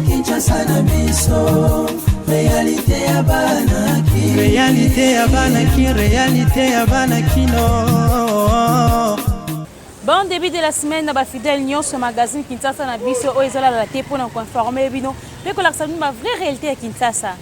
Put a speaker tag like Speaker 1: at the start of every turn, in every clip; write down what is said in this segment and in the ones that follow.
Speaker 1: Kinshasa na biso, réalité ya banaki, réalité ya banaki, réalité ya banakino.
Speaker 2: Bon début de la semaine, na fidèle Nyon ce magazine Kinshasa na biso o ezala la te pour nous informer bino, mais que la vraie réalité à Kinshasa.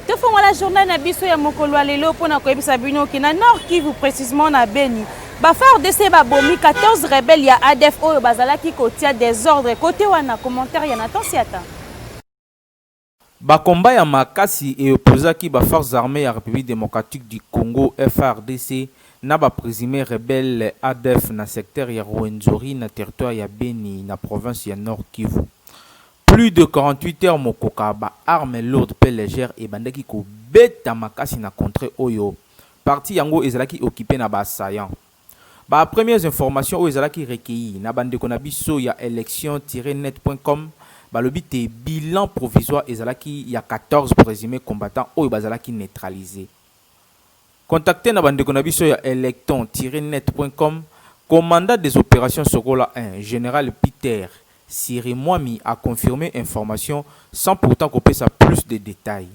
Speaker 2: Te font la journée na biso ya mokolo lelo pour na koyebisa bino ki na Nord Kivu précisément na Beni. FARDC babomi 14 rebelles ya ADF oyo bazalaki kotia désordre côté wana commentaire ya Nathan Siata.
Speaker 3: Bakomba ya makasi et opposaki ba forces armées ya République démocratique du Congo FARDC na ba présumé rebelle ADF na secteur ya Rwenzori na territoire ya Beni na province ya Nord Kivu. Plus de 48 heures mokoka ba armes lourdes pe légères et bandaki ko beta makasi na contrée oyo. Parti yango ezalaki occupé na ba assaillants. Ba premières informations aux ezalaki recueilli na bande konabiso ya élection-net.com balobi te bilan provisoire ezalaki ya 14 présumés combattants oyo bazalaki neutralisés. Contacté na bande konabiso ya électon-net.com, commandant des opérations Sokola 1, général Peter Sirimwami a confirmé information sans pourtant couper sa plus de détails.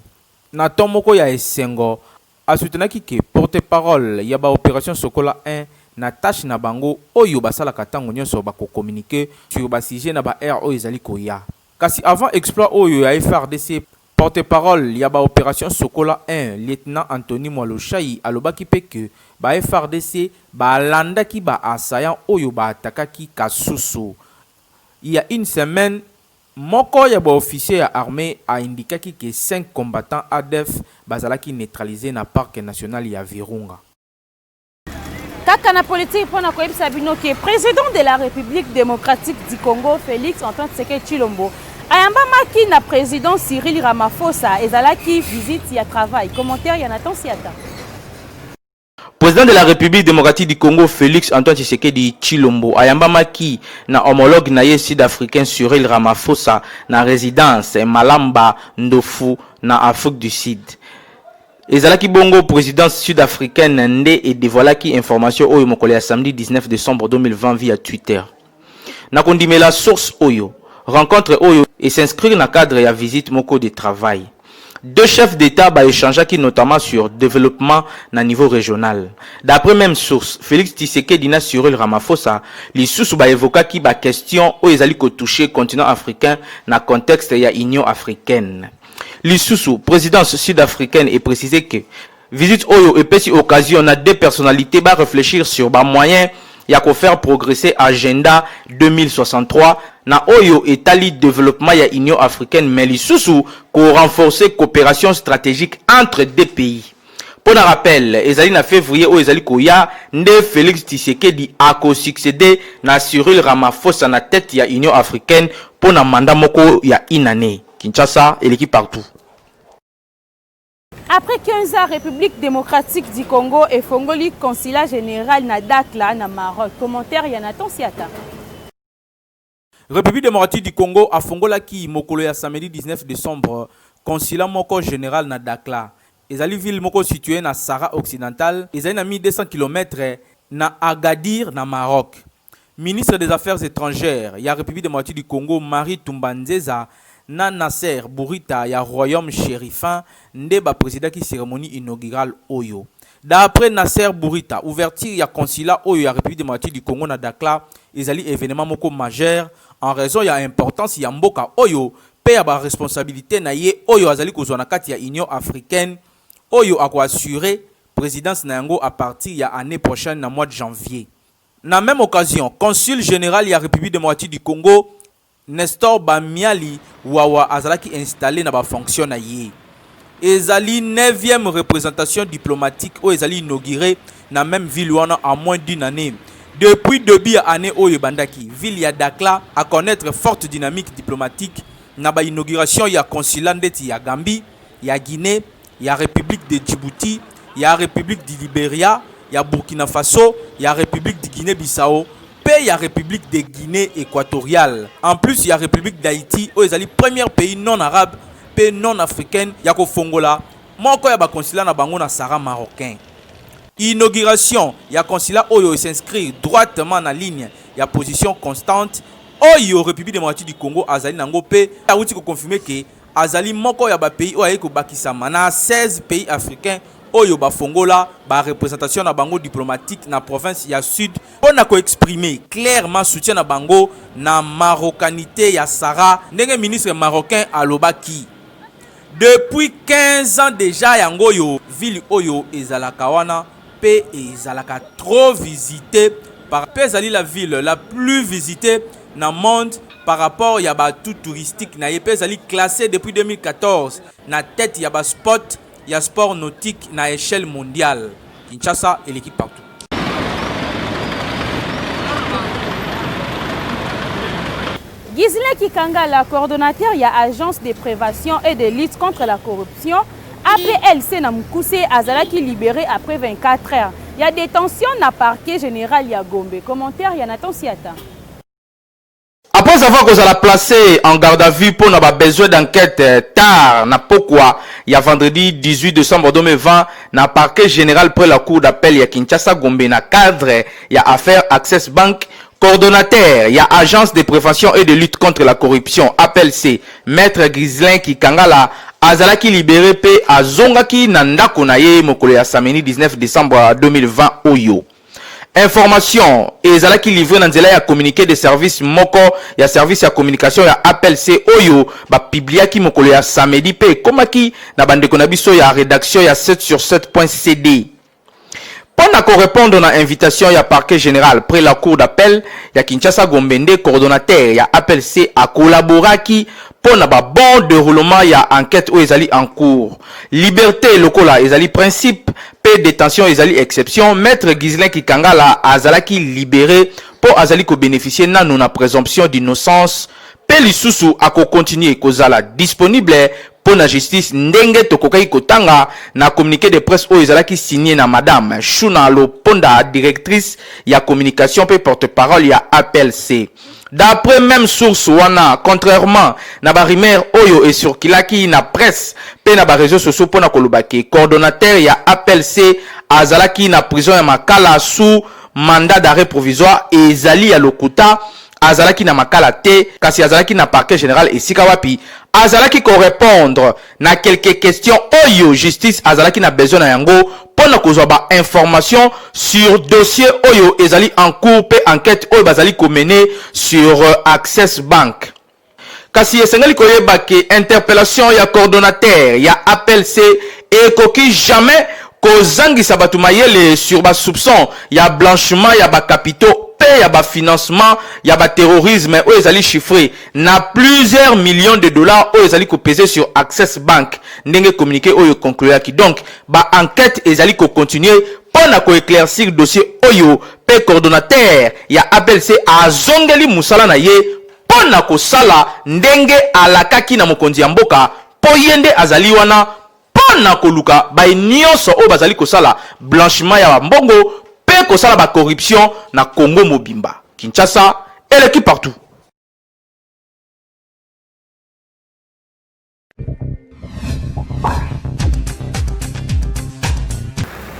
Speaker 3: Na tomoko ya esengo a soutenaki que porte-parole ya ba opération Sokola 1 na tâche na bango oyo basala katango nyonso bako communiquer sur ba sujet na ba air oyo ezali koya. Kasi avant exploit oyo ya FARDC, porte-parole ya ba opération Sokola 1, lieutenant Anthony Mwalochai alobaki pe que ba FARDC ba landaki ba assaillant oyo ba atakaki Kasusu. Il y a une semaine, moko ya ba officier ya armée a indiqué que 5 combattants ADF bazalaki neutralisés na parc national ya Virunga.
Speaker 2: Kaka na politique pour na koyebisa bino ki président de la République démocratique du Congo Félix Antoine Tshisekedi Tshilombo ayambamaki na président Cyril Ramaphosa ezalaki visite ya travail. Commentaire ya Nathan Siata.
Speaker 3: Président de la République démocratique du Congo Félix Antoine Tshisekedi Tshilombo ayambamaki na homologue na ye sud-africain Cyril Ramaphosa na résidence Malamba Ndofu na Afrique du Sud. Ezalaki bongo présidence sud-africaine nde et dévoilaki information oyo mokolo ya samedi 19 décembre 2020 via Twitter. Na kondimela source oyo, rencontre oyo et s'inscrire na cadre ya visite moko de travail. Deux chefs d'État ba échangeaki notamment sur développement na niveau régional. D'après même source, Félix Tshisekedi na Cyril Ramaphosa lisusu ba évokaki ba question oyo ezali ko toucher continent africain na contexte ya Union africaine. Lisusu, présidence sud-africaine, est précisé que visite Oyo et petit occasion a deux personnalités va réfléchir sur les moyens ya ko faire progresser agenda 2063 na Oyo et tali développement ya Union africaine mais lisusu ko renforcer coopération stratégique entre deux pays. Pour un rappel, ezali na février o ezali koya nde Félix Tshisekedi a ko succédé na Cyril Ramaphosa na tête ya Union africaine pour na mandat moko ya inane. Kinshasa et l'équipe partout.
Speaker 2: Après 15 ans, République démocratique du Congo et Fongoli consulat général na Dakla na Maroc. Commentaire ya Nathan Siata.
Speaker 3: République démocratique du Congo a Fongola ki mokolo ya samedi 19 décembre consulat moko général na Dakla. Ezali ville moko située na Sahara occidental, ezali na 1200 km na Agadir na Maroc. Ministre des Affaires étrangères ya République démocratique du Congo Marie Tumbanzeza na Nasser Bourita ya Royaume Chérifin nde ba président ki cérémonie inaugurale oyo. D'après Nasser Bourita, ouverture ya consulat oyo ya République démocratique du Congo na Dakla ezali événement moko majeur en raison ya importance ya mboka oyo pe ya ba responsabilité na ye oyo azali kozwa na kati ya Union africaine oyo ako assurer présidence na yango à partir ya année prochaine na mois de janvier. Na même occasion, consul général ya République démocratique du Congo Nestor Bamiali Wawa azalaki installé na ba fonction na ye. Ezali 9e représentation diplomatique ou ezali inauguré na même ville wana en moins d'une année. Depuis début année oyo bandaki, ville ya Dakla a connaître forte dynamique diplomatique na ba inauguration ya consulat ndeti ya Gambie, ya Guinée, ya République de Djibouti, ya République du Libéria, ya Burkina Faso, ya République de Guinée-Bissau. Il y a République de Guinée équatoriale. En plus, il y a République d'Haïti, où ils sont le premier pays non arabe pe non africaine ya kofongola moko ya ba consulat na bango na Sahara marocain. Inauguration ya consulat oyo s'inscrit droitement na ligne ya position constante oyo République démocratique du Congo azali nango pe awuti ko confirmer que azali moko ya ba pays oyo ko bakisama na 16 pays africains oyo ba fongola ba représentation na bango diplomatique na province ya sud pona ko exprimer clairement soutien na bango na marocanité ya Sahara ndenge ministre marocain alobaki. Depuis 15 ans déjà yango yo ville oyo ezalaka wana pe ezalaka trop visité par Pezali, la ville la plus visitée dans le monde par rapport à ba tout touristique na Pezali classé depuis 2014 na tête ya ba spot ya sport nautique na échelle mondiale. Kinshasa et l'équipe partout.
Speaker 2: Gisela Kikanga, la coordonnateur de l'Agence de prévention et de lutte contre la corruption, après LC Namkousé Azalaki libéré après 24 heures. Il y a détention dans le parquet général Yagombe. Commentaire, il y a Nathan Siata.
Speaker 4: Après avoir que ça l'a placé en garde à vue pour nos besoin d'enquête tard, na pourquoi il y a vendredi 18 décembre 2020, na parquet général près la cour d'appel ya Kinshasa Gombe na cadre ya affaire Access Bank. Coordonnateur, il y a Agence de prévention et de lutte contre la corruption, appelle C, Maître Griselin Kikangala, Azalaki libéré P, Azongaki Nandako Naye, Mokole ya samedi 19 décembre 2020, Oyo. Information, Azalaki livré dans ya communiqué de service Moko, ya service ya communication, ya appel C, Oyo, ba Pibliaki Mokole ya samedi P, Komaki, na bande konabiso ya rédaction ya 7sur7.cd. Pour répondre à l'invitation, il y a parquet général près la cour d'appel, il y a Kinshasa Gombende, coordonnateur, il y a appel C à collaborer pour na bon déroulement, il y a enquête où ils allaient en cours. Liberté locola, ils allaient principe, paix détention, ils allaient exception, maître Gislain Kikanga la azalaki libéré pour azali ko bénéficier na non présomption d'innocence, pelisusu à continuer kozala disponible pour la justice ndenge tokokai kotanga na communiqué de presse o ezalaki signé na madame Shuna Loponda, directrice ya communication pe porte-parole ya APLC. D'après même source wana, contrairement na ba rumeur oyo et sur kilaki na presse pe na ba réseaux sociaux pona kolobaki coordonnateur ya APLC azalaki na prison ya Makala sous mandat d'arrêt provisoire et ezali ya lokuta azalaki na makala te kasi azalaki na parquet général et sikawapi azalaki ko répondre na quelques questions oyo justice azalaki na besoin na yango pona kozwa ba information sur dossier oyo ezali en cours pe enquête oyo bazali ko mener sur Access Bank. Kasi esengeli koyeba ke interpellation ya coordonnateur ya APLC et koki jamais kozangisa batu mayele sur ba soupçon ya blanchiment ya ba capitaux il y a financement, il y a terrorisme, où ils allaient chiffrer na plusieurs millions de dollars où ils allaient peser sur Access Bank. N'enge communiqué où ils concluent qui donc ba enquête ils allaient continuer pour éclaircir le dossier oyo pe coordonnateur il y a APLC à zongeli musala na ye pour ko sala ndenge alakaki na mokonzi ya mboka po yende azali wana pour ko luka ba nyonso o bazali ko sala blanchiment ya mbongo ko sala ba corruption na Congo mobimba. Kinshasa et l'équipe partout.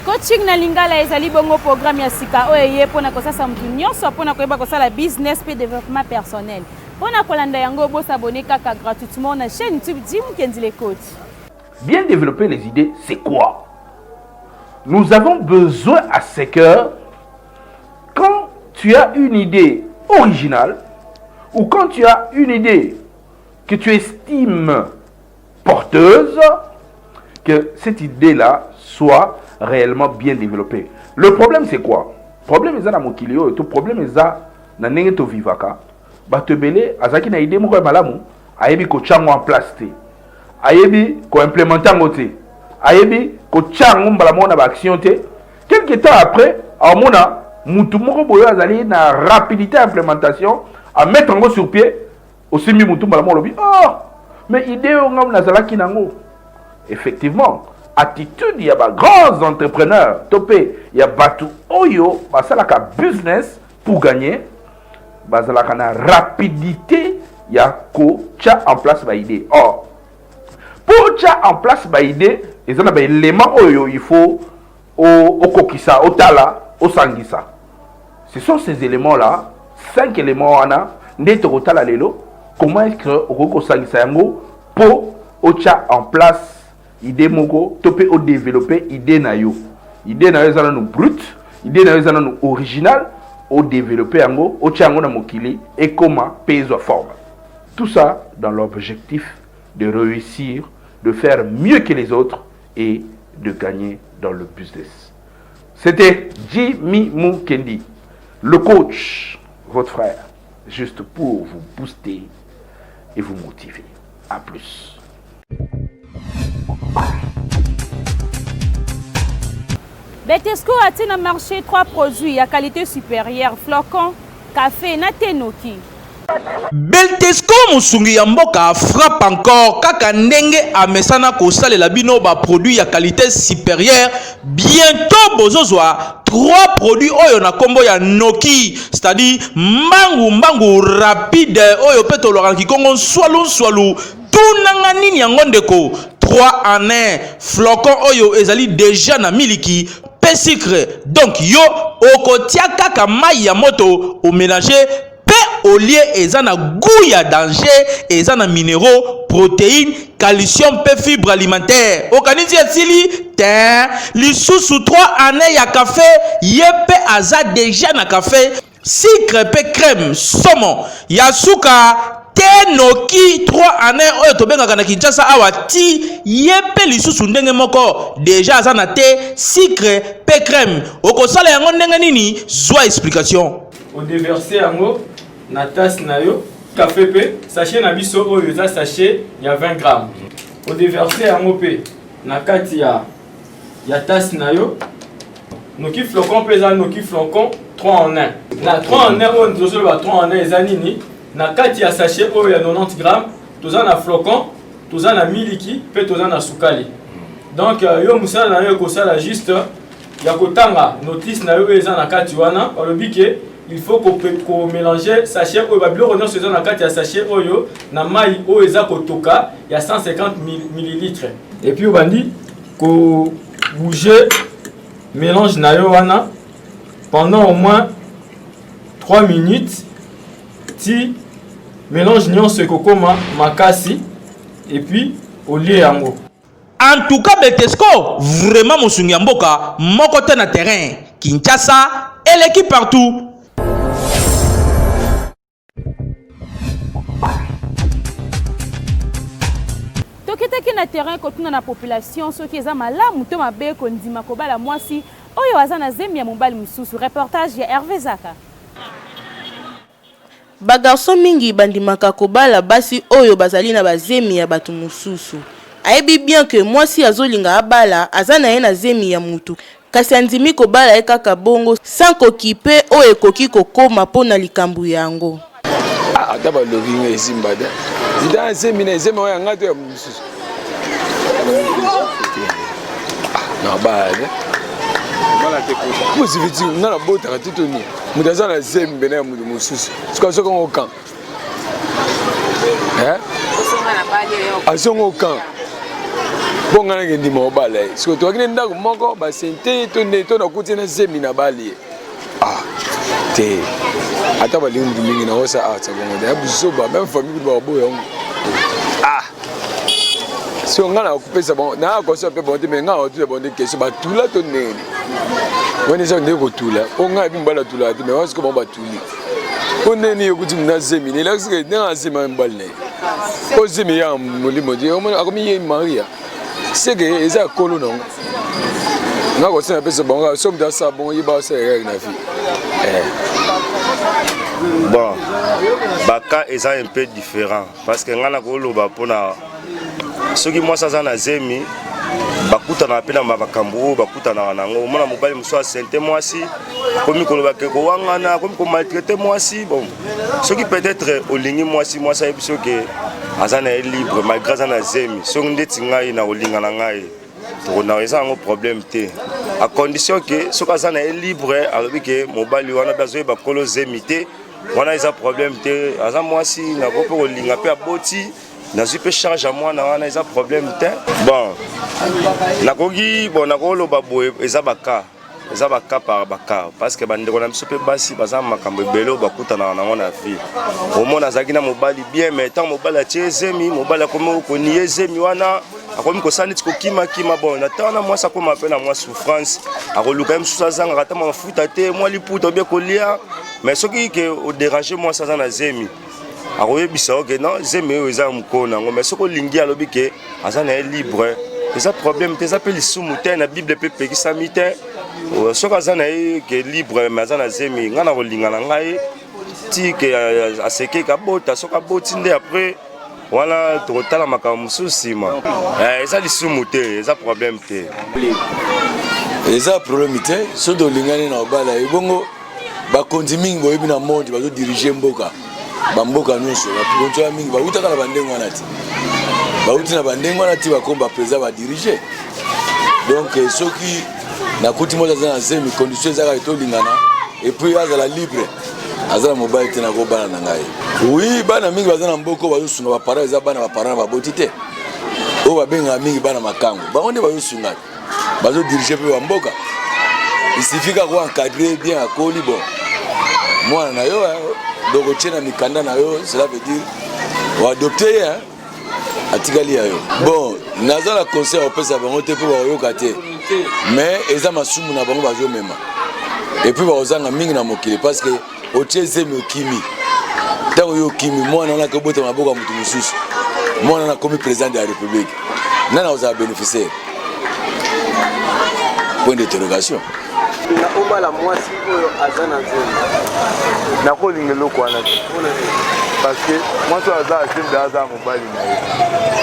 Speaker 2: Coaching na lingala ezali bongo programme ya sika oye pona ko sasa mtu nyonso pona ko yeba ko sala business pe développement personnel. Pona ko landa yango bo s'abonner kaka gratuitement na chaîne YouTube Jim Kendile Coach.
Speaker 5: Bien développer les idées, c'est quoi? Nous avons besoin à ce que quand tu as une idée originale ou quand tu as une idée que tu estimes porteuse, que cette idée-là soit réellement bien développée. Le problème c'est quoi? Le problème est dans mon kilio, le problème est dans n'engeto vivaka. Batebele azaki na idée moko malamu, ayebi ko chango en place te. Ayebi ko implémenter ngote. Ayebi ko chango mbala mona ba action te. Quelque temps après, a mona mutu moko boyo azali na rapidité d'implémentation à mettre en sur pied aussi mi mutu mbala mona lobi. Oh, mais idée o ngam nazalaki nango. Effectivement, attitude ya ba grands entrepreneurs topé ya batu oyo basalaka business pour gagner. Bazalaka na rapidité ya ko tcha en place ba idée. Or, ocha en place ba idée et ça na ba élément oyo il faut au kokisa au tala au sangisa. Ce sont ces éléments là, 5 éléments ana ndete kotala lelo. Comment est-ce que au sangisa yango pour ocha en place idée moko topé au développer idée na yo. Idée na yo zana no brut, idée na yo zana no original au développer yango ocha yango na mokili et comment peso forme. Tout ça dans l'objectif de réussir, de faire mieux que les autres et de gagner dans le business. C'était Jimmy Mukendi, le coach, votre frère, juste pour vous booster et vous motiver. À plus.
Speaker 2: Betesco a-t-il un marché 3 produits à qualité supérieure, flocons, café, natenoki.
Speaker 6: Beltesco musungi ya mboka frappe encore kaka ndenge amesana kosalela bino ba produit ya qualité supérieure. Bientôt bozozwa 3 produits oyo na kombo ya Noki, c'est-à-dire mbangu rapide oyo peto loranki kongo swalou tunanga nini yango ndeko 3 en 1 flocon oyo ezali déjà na miliki pe sucre. Donc yo okotia kaka mai ya moto o mélanger au lieu ezana goût ya danger, ezana minéraux, protéines, calcium pe fibres alimentaires. Okanisi asili ten lisusu 3 années ya café yepe aza déjà na café, sucre pe crème, saumon, ya suka te Noki 3 années oyo tobengaka na Kinshasa awa ti yepe lisusu ndenge moko déjà aza na te sucre pe crème. Okosala yango ndenge nini? Zwa explication.
Speaker 7: Au déverser yango na tasse na yo café pe sachet na biso oyo za sachet ya 20 grammes. Au déverser yango pe na kati ya tasse na yo Noki flocon pe za Noki flocon 3 en 1. Na 3 en 1 on tozo ba 3 en 1 eza nini na kati ya sachet oyo ya 90 grammes toza na flocon toza na miliki pe toza na sukali. Donc yo musala na yo ko sala juste ya kotanga notice na yo eza na kati wana olobi ke il faut qu'on mélanger sachet oyo ba biloko nyonso eza na kati ya sachet oyo na mai oyo eza kotoka ya 150 ml. Et puis obandi ko bouger mélange na yo wana pendant au moins 3 minutes ti mélange nyonso ekokoma makasi et puis olie yango.
Speaker 6: En tout cas Betesco vraiment musungi ya mboka moko te na terrain Kinshasa et l'équipe partout.
Speaker 2: Tokitaki na terrain kotuna na population soki eza malamu to mabe kondima kobala mwasi oyo aza na zemi ya mobali mususu. Reportage ya Hervé Zaka.
Speaker 8: Bagarso mingi bandimaka kobala basi oyo bazali na bazemi ya batu mususu. Ayebi bien que mwasi azolinga abala aza na ye na zemi ya mutu. Kasi andimi kobala kaka bongo sans kokipe oyo ekoki kokoma pona likambu yango.
Speaker 9: Ata ba loginga esimbada. Zida zemi na zemi oyo ngato ya mususu. Na bale. Musi viti ngana bota katitoni. Mudaza na zemi bena mudu mususu. Sika soko ngokan. Osonga na bale yo. Asongo kan. Bonga na ngendi mobala. Siko to akine ndako moko ba sente to ne to na kuti na zemi na bale. Te. Ata ba lingi mingi na osa ata bongo. Ya busoba même famille ba boyo. Si on a coupé ça bon, na ko so pe bon te menga o tu bon de question ba tula to nene. Woni so ndeko tula. On a bi mbala tula te mais on se ko ba tuli. On nene yo kuti na zemi, ne la se na zemi mbalne. Ko zemi ya molimo di, on a komi ye Maria. C'est que eza kolo non. Na ko se na pe so bon, so mda sa bon yiba se règle na vie.
Speaker 10: Bon, baka eza un peu différent parce que ngana ko loba pona soki mwasi aza na zemi bakutana mpe na makambo bakutana nango mwana mobali mosusu asente mwasi komi koloba ke kowangana komi komaltraite mwasi bon soki peut-être olingi mwasi ayebi soki aza na ye libre malgré aza na zemi soki ndeti ngai na kolinga na ngai tokona eza yango problème te à condition ke soki aza na ye libre alobi ke mobali wana mpe azoyeba kolo zemi te wana eza problème te aza mwasi nako mpe kolinga mpe aboti nazwi mpe charge ya mwana wana eza problème te. Bon nakoki bon nakoloba boye eza baka par baka parce que bandeko na biso mpe basi baza makambo ebele oyo bakutanaka nango na vie. Omona azalaki na mobali bien mais ntango mobali atie ezemi, mobali akomi konie ezemi wana akomi kosala neti kokima bon na ntango wana mwasi akoma mpe na mwa souffrance akoluka ye mosusu azangaka ata mafuta te mwa liputa obie kolia mais soki ke odérange mwasi aza na zemi akoyebisa oke non zemi oyo eza mokolo nango mais soki olingi alobi ke aza na ye libre eza problème te eza mpe lisumu te na bible mpe epekisami te. Soki aza na ye ke libre mais aza na zemi ngai na kolinga na ngai ti ke asekeki abota soki aboti nde après wana tokotala makambo mosusu nsima eza lisumu te eza problème te.
Speaker 9: Eza problème te soki tolingani na obala ebongo bakonzi mingi boyebi na monde bazodirige mboka bamboka nyonso bakonzi ya mingi bautaka na bandenge wana ti bauti na bandenge wana ti bakomi baprésida badirige donc soki nakuti moto aza na zemi condition ezaka etolingana epuis azala libre aza na mobali te nakobana na ngai. Oui bana mingi baza na mboka bazosunga bapara eza bana bapara baboti te oyo babengaka mingi bana makango bango nde bazosunga bazodirige mpe bamboka isifika ko encadrer bien akoli bon mwana na yo donc otie na mikanda na yo cela veut dire oadopte ye atikali ya yo. Bon naza na conseil opesa bango te mpo bakoyoka te mais eza masumu na bango bazomema epuis bakozanga mingi na mokili parce que otie ezemi okimi ntango yo okimi mwana wana akobota maboko ya moto mosusu mwana wana akomi président de la république nani akozala bénéficiaire point d'interrogation.
Speaker 11: Na obala mwasi oyo aza na zemi
Speaker 12: nakolinga eloko wana te parce que mwasi oyo aza na zemi de aza mobali na ye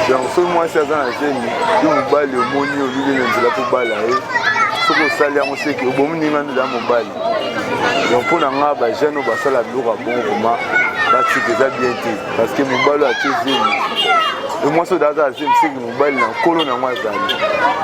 Speaker 12: donc soki mwasi aza na zemi yo mobali omoni oluli na nzela mpo bala ye soki osali yango seki obomi ninga nde eza mobali donc mpo na nga bajeune oyo basala biloko ya bongo koma batika eza bien te parce que mobali oyo atie zemi mwasi oyo aza na zemi seki mobali na nkolo nango azali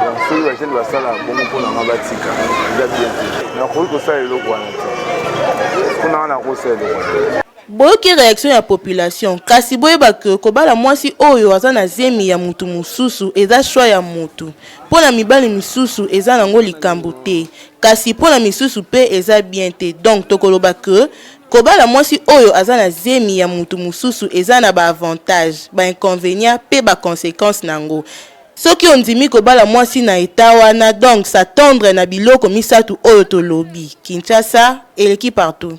Speaker 12: donc soki bajeune basala bongo mpo na nga batika eza bien te nakoki kosala eloko wana te mpo na nga nakosala eloko wana.
Speaker 8: Boyoki réaction ya population kasi boyeba ke kobala mwasi oyo aza na zemi ya mutu mususu eza choix ya mutu mpona mibali misusu eza nango likambo te kasi mpona misusu pe eza bien te donc tokoloba ke kobala mwasi oyo aza na zemi ya mutu mususu eza na baavantage bainconvénient pe baconséquence nango. Soki ondimi kobala mwasi na eta wana donc s'attendre na biloko misatu oyo tolobi Kinshasa eleki partout.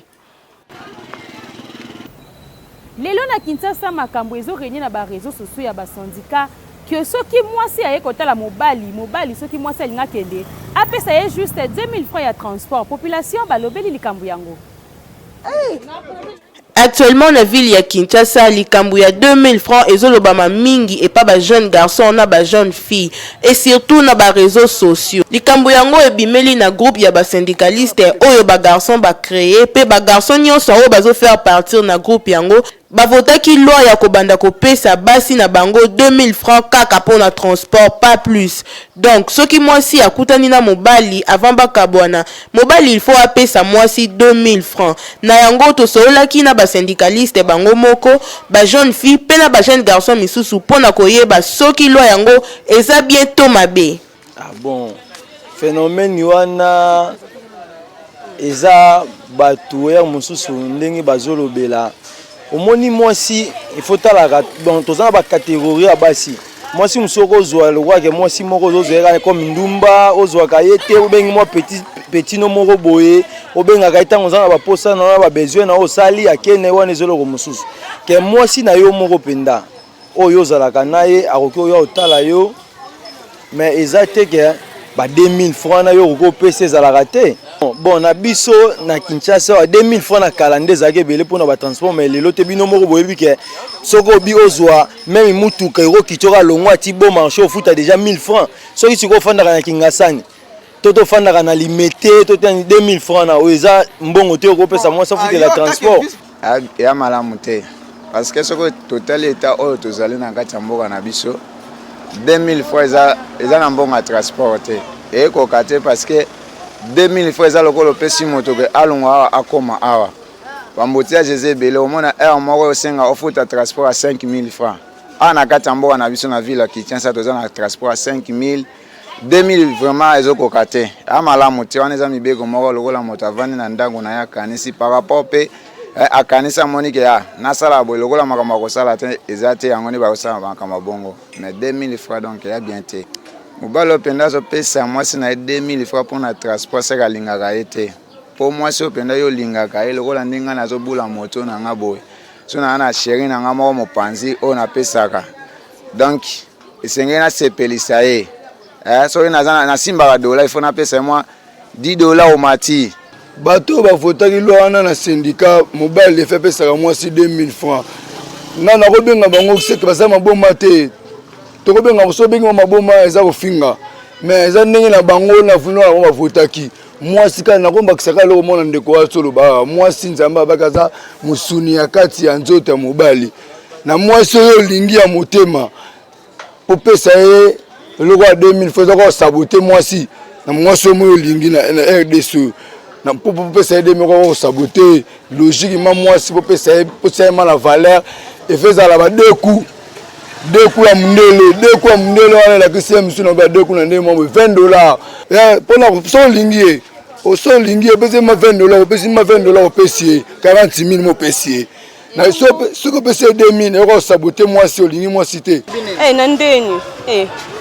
Speaker 2: Lelo na Kinshasa makambo ezorenie na ba réseaux sociaux ya ba syndicat que soki mwasi aye kotala mobali soki mwasi alinga kende apesa ye juste 2000 francs ya transport population balobeli likambo yango.
Speaker 8: Actuellement na ville ya Kinshasa likambo ya 2000 francs ezolobama mingi et pas ba jeune garçon na ba jeune fille et surtout na ba réseaux sociaux. Likambo yango ebimeli na groupe ya ba syndicaliste oyo ba garçon ba créer pe ba garçon nyonso oyo bazo faire partir na groupe yango bavotaki loi ya kobanda kopesa basi na bango 2000 francs kaka pona transport pas plus. Donc soki mwasi akutani na mobali avant bakabwana mobali il faut apesa mwasi 2000 francs na yango tosololaki na ba syndicaliste bango moko ba jeune fille pe na ba jeune garçon misusu pona koyeba soki loi yango eza bientôt mabe.
Speaker 11: Ah bon phénomène wana eza batu ya mususu ndenge bazolobela omoni mwasi il faut talaka bon tozana ba catégorie ya basi mwasi musoko ozwa le roi que mwasi moko ozwa comme ndumba ozwa kayete obengi mwa petit no moko boye obenga kaitanga ozana ba posa na ba besoin na osali akene wana ezoloko mususu ke mwasi na yo moko penda oyo ozalaka naye akoki oyo otala yo mais ezate ke ba 2000 francs na yo ko pesa ezalaka te. Bon na biso na Kinshasa 2000 francs na calendrier zake belé pour na ba transport mais lelo te bino moko boyebi ke soko bi ozwa même mutuka ero kitoka longwa ti bon marché au foot a déjà 1000 francs soki siko fandaka na Kingasani toto fandaka na limité toto 2000 francs na oza mbongo te ko pesa moi ça fout de la transport
Speaker 13: ya malamu te parce que soko total état oyo tozali na kati ya mboka na biso 2000 francs eza na mbongo ya transport te et ko kate parce que 2000 francs eza lokolo pesi moto ke alongwa akoma awa bamboti ya Jésus belé omona air moko osenga ofuta transport à 5000 francs ana kati ya mboka na biso na ville ya Kinshasa toza na transport à 5000 2000 vraiment ezokoka te amalamu te wana eza mibeko moko lokola moto avandi na ndango na ye akanisi par rapport mpe akanisa moni ke nasala boye lokola makambo akosala te eza te yango nde bakosala makambo bongo mais 2000 francs donc ya bien te mobali openda azopesa mwasi na ye 2000 francs mpona transport seka alingaka ye te mpo mwasi openda yo olingaka ye lokola ndenge nazobula moto na nga boye so na na sheri na nga moko mopanzi oyo napesaka donc esengeli nasepelisa ye soki nasimbaka dola ifo napesa mwa $10 omati
Speaker 14: bato bavotaki lwa wana na syndicat mobile efe apesaka mwasi 2000 francs nga nakobenga bango seke baza maboma te tokobenga so bengi maboma eza kofinga mais eza ndenge na bango na vino na bavotaki mwasi kaka nakombakisaka eloko mona ndeko wa solo ba mwasi nzambe abaki aza mosuni ya kati ya nzoto ya mobali na mwasi oyo olingi ya motema opesa ye eloko ya 2000 francs eza kosabote mwasi na mwasi oyo olingi na RDC na popo pesa ye 2000 ko saboter logique ma mwasi po pesa ye ma la valeur et faisait la deux coups ya mundele wana la kisi ya msu na ba deux coups na ndemo $20 pour so lingi o so lingi pesa ma $20 pesa ma $20 au pesier 40000 mo pesier na so ko pesa 2000 ko saboter mwasi olingi mwasi te
Speaker 15: nandeni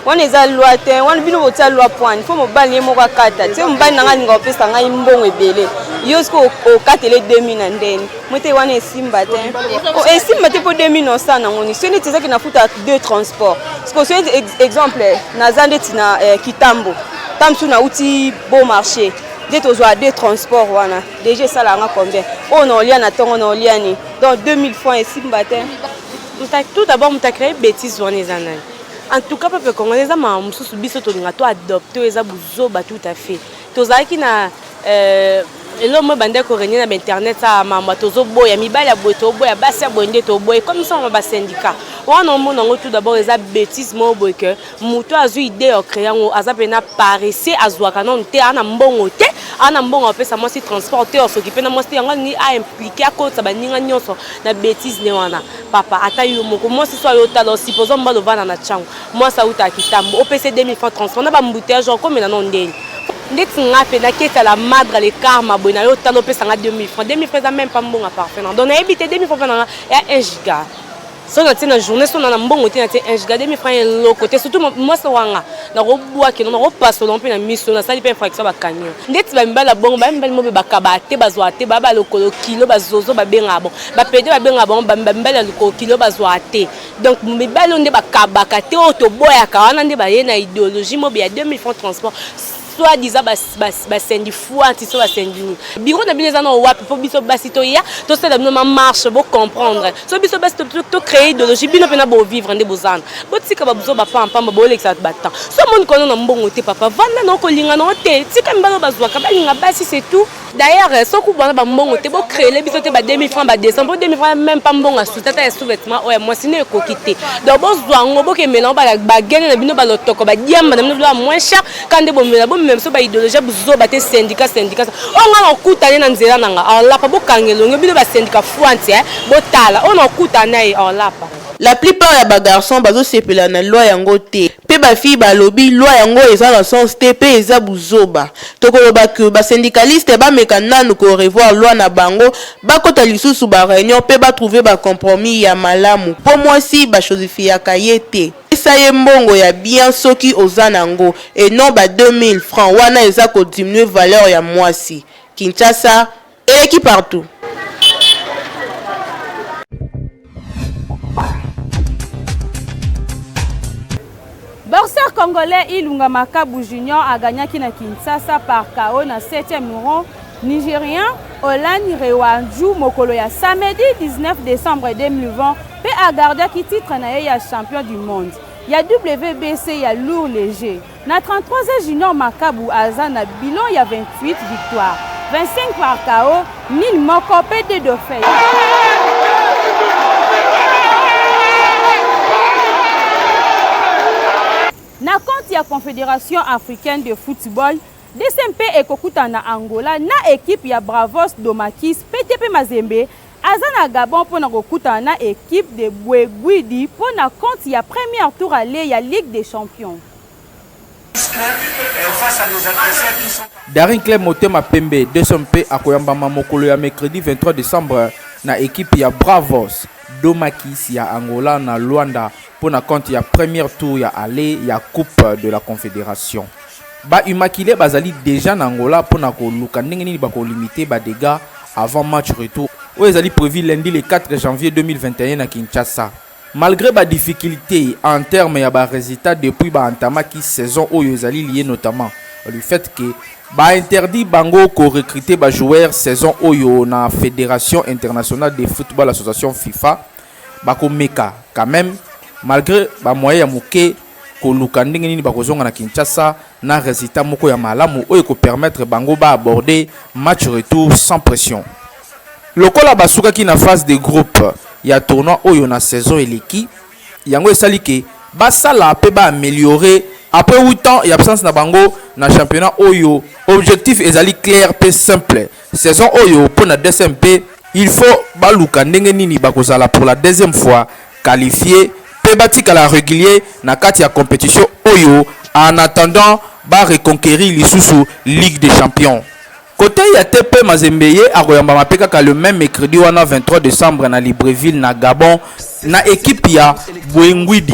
Speaker 15: wana eza loi te wana bino botia loi point fo mobali ye moko akata te mobali na nga ninga opesa ngai mbongo ebele yo siko okatele 2000 na ndeni mwete wana esimba te esimba te mpo 2000 osala nango ni so neti ezaki nafuta 2 transport siko so exemple naza ndeti na kitambo tamsu nauti beau marché nde tozwa 2 transport wana déjà esala yanga combien oyo na olia na ntongo na oliani donc 2000 francs esimba te
Speaker 8: tout d'abord mutu acréé bêtise wana eza nani en tout cas peuple congolais eza makambo mosusu biso tolinga to adopte eza buzoba tout à fait tozalaki na elo mo bande ko régner na internet sa makambo tozoboya mibali ya boye toboya basi ya boye nde toboya comme ça on ba syndicat wana omona ngo tout d'abord eza bêtise mo boye que mutu azu idée o créer ngo aza pena paresse azwaka non te ana mbongo te ana mbongo apesa moi si transporteur s'occuper na moi si yango ni a impliquer à cause ba ninga nyonso na bêtise ne wana papa ata yo moko moi si so yo talo supposons mbalo vana na chango moi ça uta kitambo opc 2000 francs transport na ba mbouteillage comme na non ndeni ndeti nga pena keta la madre le karma bona yo talo pesa nga 2000 francs 2000 francs même pas mbongo parfait non donc habité 2000 francs na ya 1 giga so na tina journée so na mbongo tina te 1 giga 2000 francs lo côté surtout moi so wanga na go bua ke na go passo na mpe na mission na sali pe infraction ba kanyo ndeti ba mbala bongo ba mbala mo be bakabate bazwa te ba lokolo kilo bazozo ba benga bon ba pede ba benga bon ba mbala lokolo kilo bazwa te donc mbala nde bakabaka te o to boya ka wana nde ba ye na idéologie mo be ya 2000 francs transport soit disant bas sendi fouanti so basendi biro na bino zana wapi po biso basi to ya to sala bino ma marche bo comprendre so biso basi to créer idéologie bino pena bo vivre nde bozana bo tika ba buzo ba pampa bo lexa batan so mon kono na mbongo te papa vanda na ko linga no te tika mbalo bazwa ka balinga basi c'est tout d'ailleurs so ku bona ba mbongo te bo créer le biso te ba 2000 francs ba 200 bo 2000 francs même pas mbongo sous-tata ya sous-vêtement oya moi sine ko kité donc bo zwango bo ke melango ba gene na bino ba lotoko ba diamba na bino ba moins cher quand de bo même so ba idéologie buzo ba te syndicat on nga okuta na nzela nanga ala pa bo kangelongo bino ba syndicat fuanti bo tala on okuta na e ala pa la plupart ya ba garçon bazo sepela na loi yango te pe ba fille ba lobi loi yango eza na sens te pe eza buzoba tokoloba que ba syndicaliste ba meka nanu ko revoir loi na bango ba kota lisusu ba réunion pe ba trouver ba compromis ya malamu po mwasi ba chosifia kayete ça y est mbongo ya bien soki ozanango et non ba 2000 francs wana eza ko diminuer valeur ya mwasi Kinshasa et qui partout.
Speaker 2: Boxeur congolais Ilunga Makabu Junior a gagné na Kinshasa par KO na 7e rang nigérien Olani Rewanju mokolo ya samedi 19 décembre 2020 pe a gardé ki titre na ya champion du monde. Il y a WBC, il y a lourd léger. Na 33e junior Makabu aza na bilan il y a 28 victoires, 25 par KO, 1000 moko PD de fait. Na compte ya Confédération africaine de football, DSMP ekokuta na Angola na équipe ya Bravos Domakis PTP Mazembe Azana Gabon pour na na équipe de Boueguidi pour na compte ya premier tour aller ya Ligue des Champions.
Speaker 16: Face à nos adversaires qui sont...
Speaker 3: Darin Clem Motema Pembe 200p à Koyambama Mokolo ya mercredi 23 décembre na équipe ya Bravos Domakis ya Angola na Luanda pour na compte ya premier tour ya aller ya Coupe de la Confédération. Ba Immaculé bazali déjà na Angola pour na ko luka ndenge nini ba ko limiter ba dégâts avant match retour. Où ils allaient prévu lundi le 4 janvier 2021 à Kinshasa. Malgré les difficultés en termes de résultats depuis la saison où ils allaient liés notamment le fait que interdit Bango ko recruter des joueurs saison où na Fédération internationale de football association FIFA bako meka quand même malgré ba moyen ya muke ko luka ndenge nini bakozonga na Kinshasa na résultat moko ya malamu oyo ko permettre Bango ba aborder match retour sans pression. Lokola basuka ki na phase de groupe ya tournoi oyo na saison eleki yango esali ke basala pe ba améliorer après 8 ans et absence na bango na championnat oyo. Objectif ezali clair pe simple saison oyo pour na DSMP il faut baluka ndenge nini bakozala pour la deuxième fois qualifié pe batika la régulier na kati ya compétition oyo en attendant ba reconquérir lisusu Ligue des Champions. Côté ya TP Mazembeye a Royamba Mapeka le même mercredi 23 décembre na Libreville na Gabon na équipe ya Bouengwidi.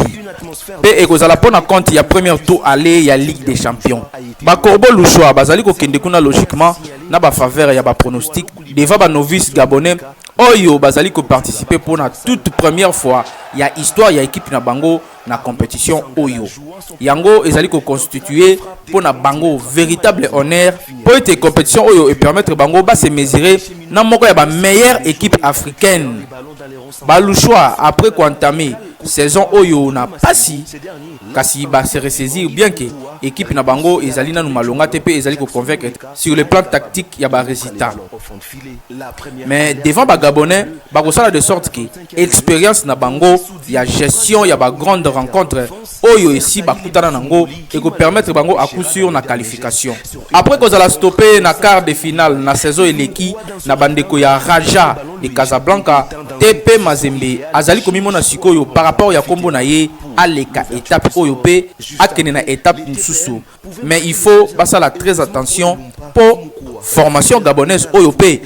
Speaker 3: Pe ekozala pona compte ya premier tour aller ya Ligue des Champions. Ba Korbo Lushwa bazali ko kende kuna logiquement na ba faveur ya ba pronostic devant ba novice gabonais oyo bazali ko participer pour la toute première fois ya histoire ya équipe na bango na compétition oyo. Yango ezali ko constituer pour na bango véritable honneur pour cette compétition oyo et permettre bango ba se mesurer na moko ya ba meilleure équipe africaine. Balushwa après qu'entamé saison oyo na pasi kasi ba se ressaisir bien que équipe na bango ezali na malonga TP ezali ko convaincre sur le plan tactique ya ba résultat. Mais devant ba gabonais ba kosala de sorte que expérience na bango ya gestion ya ba grande rencontre oyo ici ba kutana nango et ko permettre bango à coup sûr na qualification. Après qu'on a stoppé na quart de finale na saison eleki na bandeko ya Raja de Casablanca TP Mazembe azali komimo na sikoyo par rapport ya kombo na ye aleka étape oyo pe akene na étape mususu. Mais il faut basala très attention pour formation gabonaise oyo pe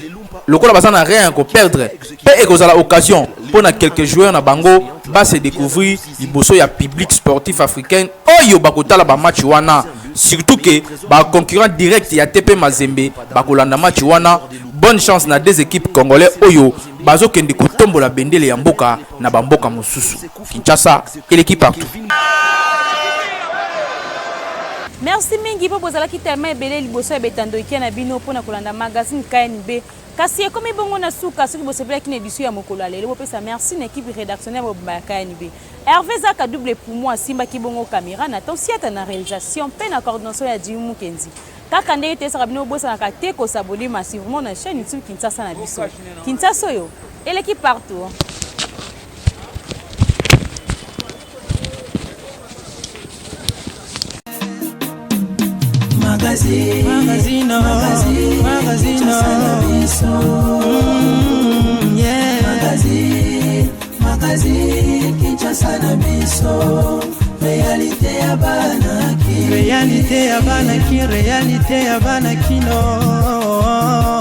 Speaker 3: lokola basana rien ko perdre pe ekozala occasion pour na quelques joueurs na bango ba se découvrir liboso ya public sportif africain oyo bakotala ba match wana surtout que ba concurrent direct ya TP Mazembe bakolanda match wana. Bonne chance na deux équipes congolais oyo bazo kende ko tombola bendele ya mboka na bamboka mususu. Kinshasa et l'équipe partout.
Speaker 2: Merci mingi po bozala ki tellement ebele liboso ya betando ikena bino pona kolanda magazine KNB. Kasi ekomi bongo na suka soki bosepela ki na édition ya mokolo lelo bopesa merci na équipe rédactionnelle ya KNB. Hervé Zaka double pour moi simba ki bongo caméra na tonsiata na réalisation pe na coordination ya Jimu Kenzi. Kaka ndenge te saka bino bosa na kate ko s'abonner massivement na chaîne YouTube Kinshasa na biso. Kinshasa yo et l'équipe partout.
Speaker 1: Magazine, Kinshasa na biso. Réalité ya banaki, réalité ya banaki, réalité ya banaki no.